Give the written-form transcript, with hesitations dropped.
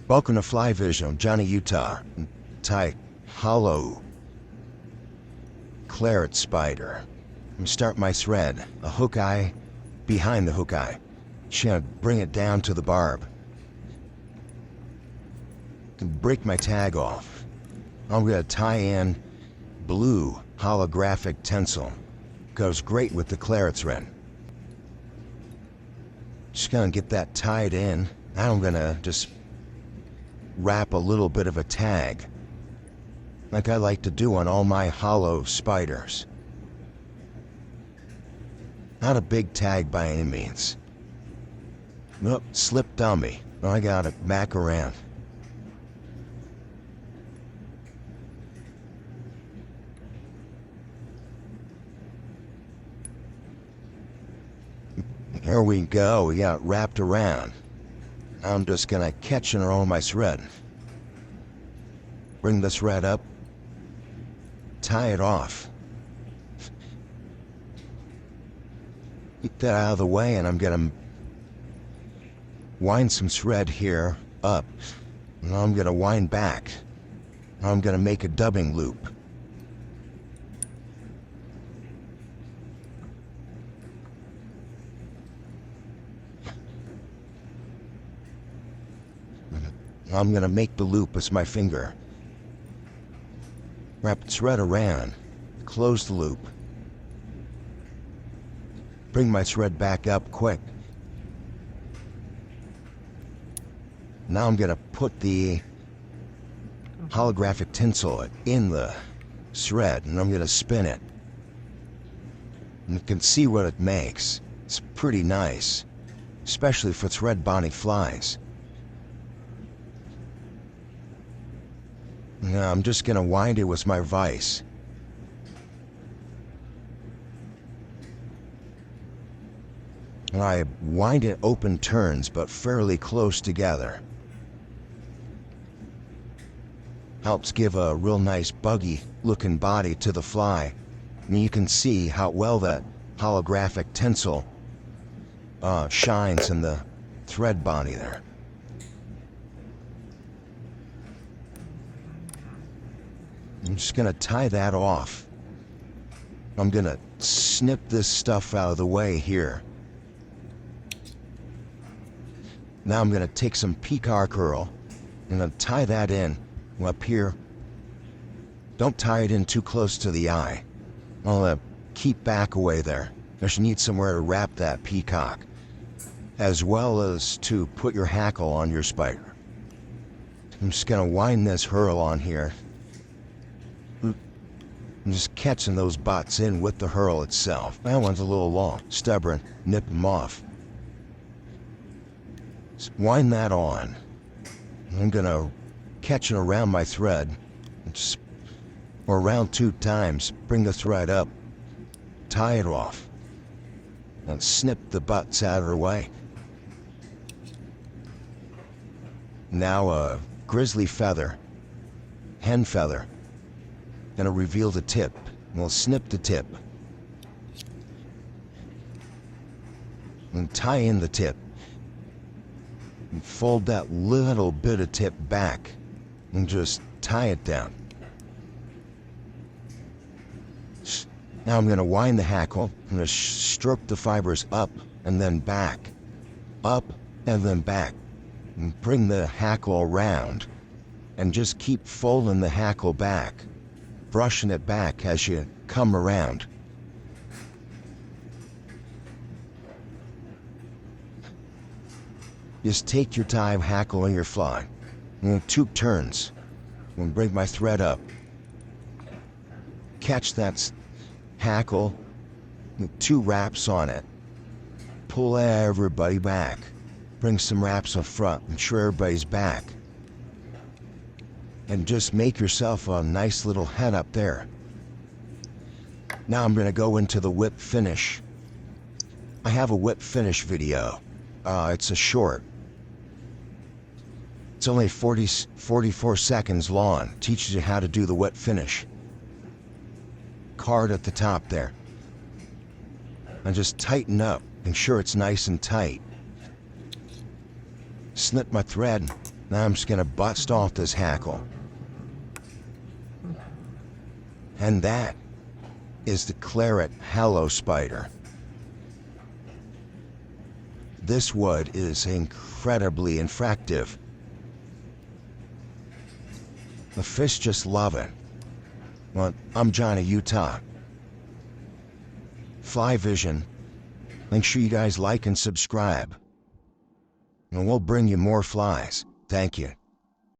Welcome to Fly Vision, Johnny, Utah. Tie hollow claret spider. Start my thread, a hook eye behind the hook eye. Should bring it down to the barb. Break my tag off. I'm gonna tie in blue holographic tinsel. Goes great with the claret thread. Just gonna get that tied in. Now I'm gonna just wrap a little bit of a tag, like I like to do on all my hollow spiders. Not a big tag by any means. Nope, slipped on me. I got it back around. Here we go, we got it wrapped around. I'm just gonna catch and roll my thread. Bring the thread up, tie it off. Get that out of the way, and I'm gonna wind some thread here up. And I'm gonna wind back. I'm gonna make a dubbing loop. I'm gonna make the loop with my finger. Wrap the thread around, close the loop. Bring my thread back up quick. Now I'm gonna put the holographic tinsel in the thread, and I'm gonna spin it. And you can see what it makes. It's pretty nice, especially for thread bonding flies. Now I'm just gonna wind it with my vise. And I wind it open turns, but fairly close together. Helps give a real nice buggy looking body to the fly. And you can see how well that holographic tinsel shines in the thread body there. I'm just gonna tie that off. I'm gonna snip this stuff out of the way here. Now I'm gonna take some peacock hurl and I'm gonna tie that in up here. Don't tie it in too close to the eye. I'll keep back away there. You need somewhere to wrap that peacock, as well as to put your hackle on your spider. I'm just gonna wind this hurl on here. I'm just catching those butts in with the hurl itself. That one's a little long, stubborn, nip them off. Just wind that on. I'm gonna catch it around my thread, or around 2 times, bring the thread up, tie it off, and snip the butts out of the way. Now a grizzly feather, hen feather. Gonna reveal the tip. We'll snip the tip. And tie in the tip. And fold that little bit of tip back. And just tie it down. Now I'm gonna wind the hackle. I'm gonna stroke the fibers up and then back. Up and then back. And bring the hackle around. And just keep folding the hackle back, brushing it back as you come around. Just take your time hackling your fly. And 2 turns. And bring my thread up. Catch that hackle with 2 wraps on it. Pull everybody back. Bring some wraps up front. Ensure everybody's back. And just make yourself a nice little head up there. Now I'm going to go into the whip finish. I have a whip finish video. It's a short. It's only 44 seconds long. Teaches you how to do the whip finish. Card at the top there. And just tighten up. Ensure it's nice and tight. Snip my thread. Now I'm just gonna bust off this hackle. And that is the claret halo spider. This wood is incredibly effective. The fish just love it. Well, I'm Johnny, Utah. Fly Vision. Make sure you guys like and subscribe. And we'll bring you more flies. Thank you.